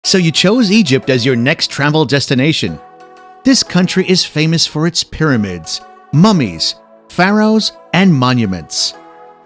So you chose Egypt as your next travel destination. This country is famous for its pyramids, mummies, pharaohs, and monuments.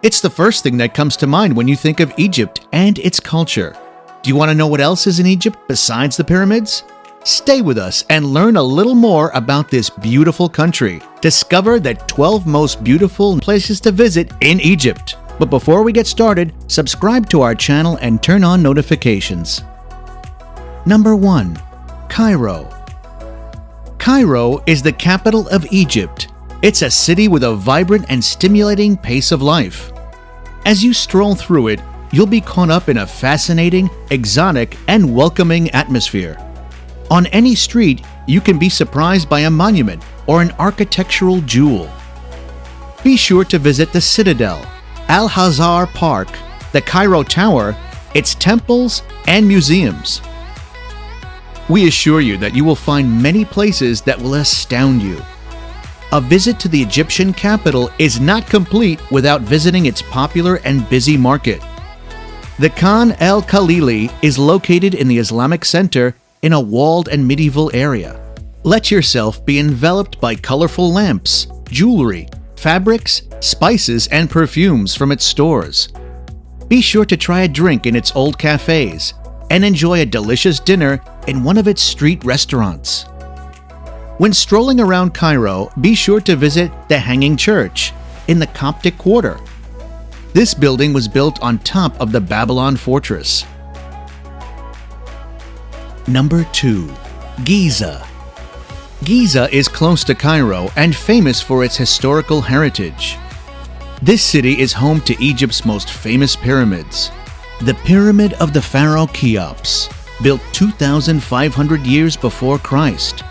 It's the first thing that comes to mind when you think of Egypt and its culture. Do you want to know what else is in Egypt besides the pyramids? Stay with us and learn a little more about this beautiful country. Discover the 12 most beautiful places to visit in Egypt. But before we get started, subscribe to our channel and turn on notifications. Number 1. Cairo. Cairo is the capital of Egypt. It's a city with a vibrant and stimulating pace of life. As you stroll through it, you'll be caught up in a fascinating, exotic, and welcoming atmosphere. On any street, you can be surprised by a monument or an architectural jewel. Be sure to visit the Citadel, Al-Azhar Park, the Cairo Tower, its temples, and museums. We assure you that you will find many places that will astound you. A visit to the Egyptian capital is not complete without visiting its popular and busy market. The Khan el-Khalili is located in the Islamic Center in a walled and medieval area. Let yourself be enveloped by colorful lamps, jewelry, fabrics, spices, and perfumes from its stores. Be sure to try a drink in its old cafes and enjoy a delicious dinner in one of its street restaurants. When strolling around Cairo, be sure to visit the Hanging Church in the Coptic Quarter. This building was built on top of the Babylon Fortress. Number 2. Giza. Giza is close to Cairo and famous for its historical heritage. This city is home to Egypt's most famous pyramids. The Pyramid of the Pharaoh Cheops, built 2,500 years before Christ.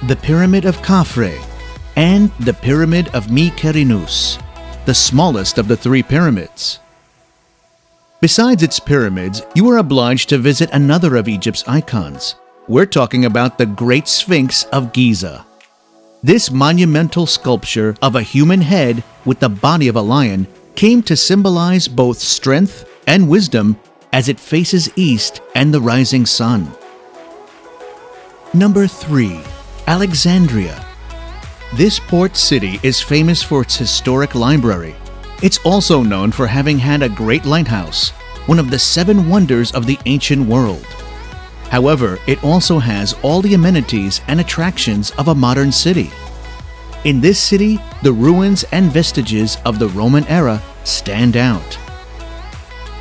The Pyramid of Khafre, and the Pyramid of Mykerinus, the smallest of the 3 pyramids. Besides its pyramids, you are obliged to visit another of Egypt's icons. We're talking about the Great Sphinx of Giza. This monumental sculpture of a human head with the body of a lion came to symbolize both strength and wisdom as it faces east and the rising sun. Number 3. Alexandria. This port city is famous for its historic library. It's also known for having had a great lighthouse, one of the 7 wonders of the ancient world. However, it also has all the amenities and attractions of a modern city. In this city, the ruins and vestiges of the Roman era stand out.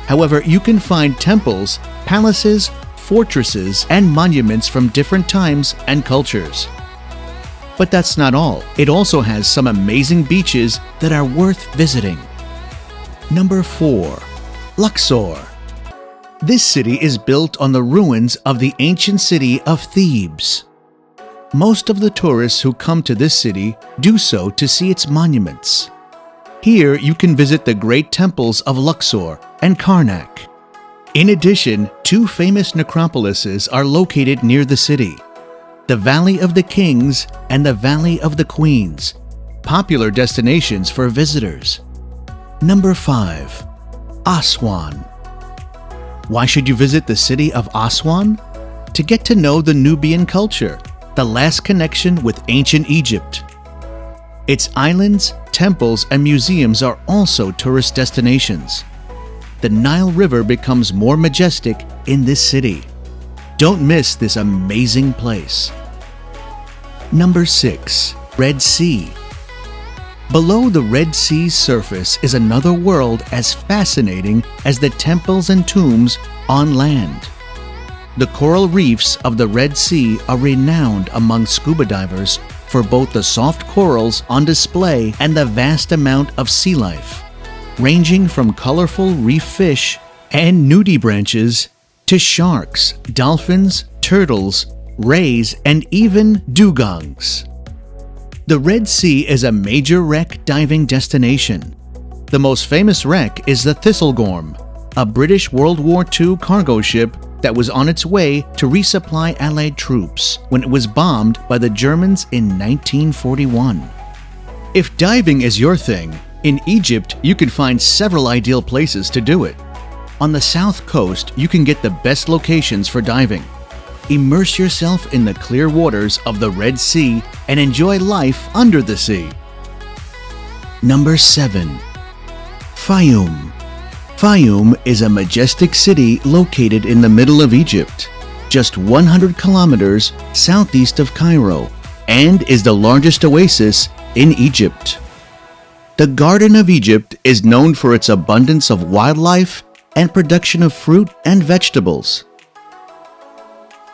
However, you can find temples, palaces, fortresses, and monuments from different times and cultures. But that's not all. It also has some amazing beaches that are worth visiting. Number 4. Luxor. This city is built on the ruins of the ancient city of Thebes. Most of the tourists who come to this city do so to see its monuments. Here you can visit the great temples of Luxor and Karnak. In addition, 2 famous necropolises are located near the city: the Valley of the Kings and the Valley of the Queens, popular destinations for visitors. Number 5. Aswan. Why should you visit the city of Aswan? To get to know the Nubian culture, the last connection with ancient Egypt. Its islands, temples, and museums are also tourist destinations. The Nile River becomes more majestic in this city. Don't miss this amazing place. Number 6. Red Sea. Below the Red Sea's surface is another world as fascinating as the temples and tombs on land. The coral reefs of the Red Sea are renowned among scuba divers for both the soft corals on display and the vast amount of sea life, ranging from colorful reef fish and nudibranches to sharks, dolphins, turtles, rays, and even dugongs. The Red Sea is a major wreck diving destination. The most famous wreck is the Thistlegorm, a British World War II cargo ship that was on its way to resupply Allied troops when it was bombed by the Germans in 1941. If diving is your thing, in Egypt you can find several ideal places to do it. On the south coast, you can get the best locations for diving. Immerse yourself in the clear waters of the Red Sea and enjoy life under the sea. Number 7. Fayoum. Fayoum is a majestic city located in the middle of Egypt, just 100 kilometers southeast of Cairo, and is the largest oasis in Egypt. The Garden of Egypt is known for its abundance of wildlife and production of fruit and vegetables.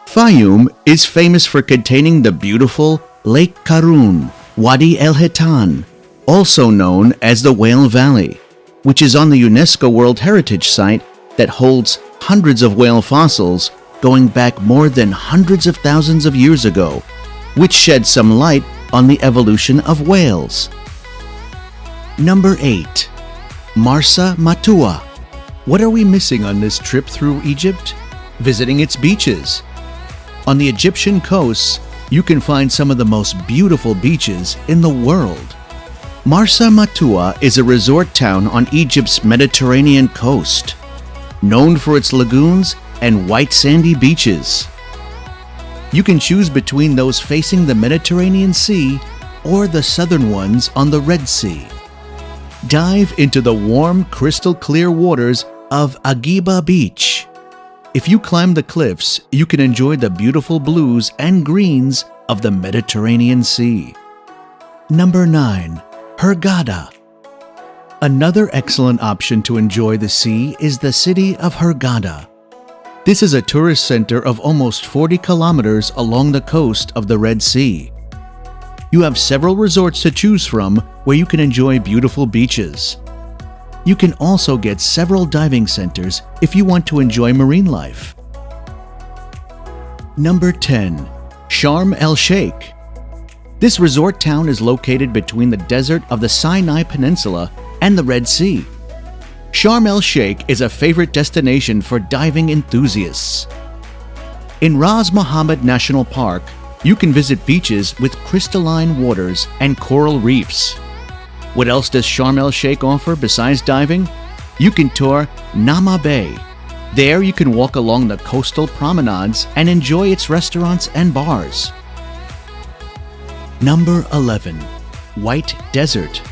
Fayoum is famous for containing the beautiful Lake Karun, Wadi El Hitan, also known as the Whale Valley, which is on the UNESCO World Heritage Site that holds hundreds of whale fossils going back more than hundreds of thousands of years ago, which sheds some light on the evolution of whales. Number 8. Marsa Matua. What are we missing on this trip through Egypt? Visiting its beaches. On the Egyptian coasts, you can find some of the most beautiful beaches in the world. Marsa Matua is a resort town on Egypt's Mediterranean coast, known for its lagoons and white sandy beaches. You can choose between those facing the Mediterranean Sea or the southern ones on the Red Sea. Dive into the warm, crystal clear waters of Agiba Beach. If you climb the cliffs, you can enjoy the beautiful blues and greens of the Mediterranean Sea. Number 9. Hurghada. Another excellent option to enjoy the sea is the city of Hurghada. This is a tourist center of almost 40 kilometers along the coast of the Red Sea. You have several resorts to choose from where you can enjoy beautiful beaches. You can also get several diving centers if you want to enjoy marine life. Number 10. Sharm el-Sheikh. This resort town is located between the desert of the Sinai Peninsula and the Red Sea. Sharm el-Sheikh is a favorite destination for diving enthusiasts. In Ras Mohammed National Park, you can visit beaches with crystalline waters and coral reefs. What else does Sharm el-Sheikh offer besides diving? You can tour Nama Bay. There you can walk along the coastal promenades and enjoy its restaurants and bars. Number 11. White Desert.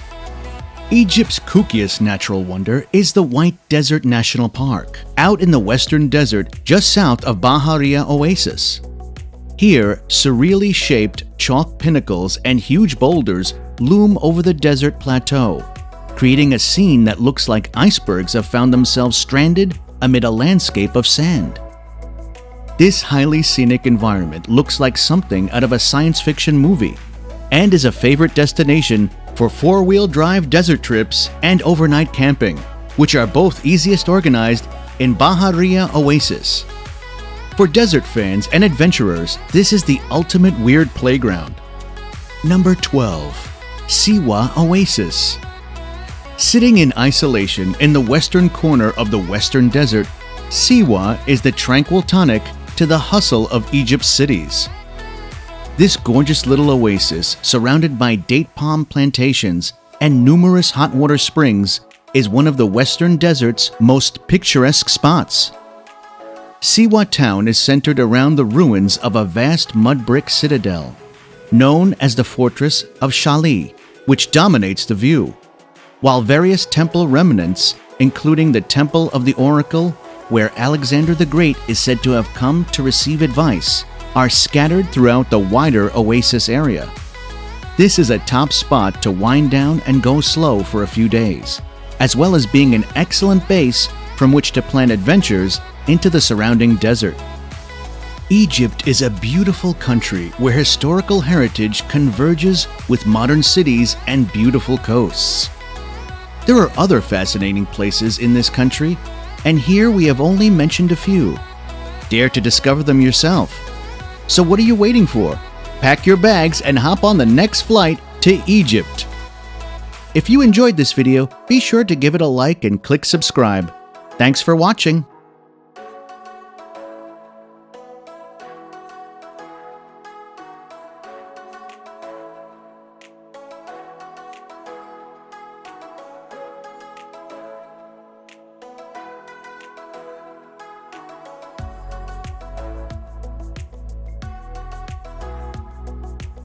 Egypt's kookiest natural wonder is the White Desert National Park, out in the western desert just south of Baharia Oasis. Here, surreally shaped chalk pinnacles and huge boulders loom over the desert plateau, creating a scene that looks like icebergs have found themselves stranded amid a landscape of sand. This highly scenic environment looks like something out of a science fiction movie and is a favorite destination for four-wheel drive desert trips and overnight camping, which are both easiest organized in Baharia Oasis. For desert fans and adventurers, this is the ultimate weird playground. Number 12. Siwa Oasis. Sitting in isolation in the western corner of the western desert, Siwa is the tranquil tonic to the hustle of Egypt's cities. This gorgeous little oasis, surrounded by date palm plantations and numerous hot water springs, is one of the western desert's most picturesque spots. Siwa town is centered around the ruins of a vast mud brick citadel, known as the Fortress of Shali, which dominates the view, while various temple remnants, including the Temple of the Oracle, where Alexander the Great is said to have come to receive advice, are scattered throughout the wider oasis area. This is a top spot to wind down and go slow for a few days, as well as being an excellent base from which to plan adventures into the surrounding desert. Egypt is a beautiful country where historical heritage converges with modern cities and beautiful coasts. There are other fascinating places in this country, and here we have only mentioned a few. Dare to discover them yourself. So what are you waiting for? Pack your bags and hop on the next flight to Egypt. If you enjoyed this video, be sure to give it a like and click subscribe. Thanks for watching.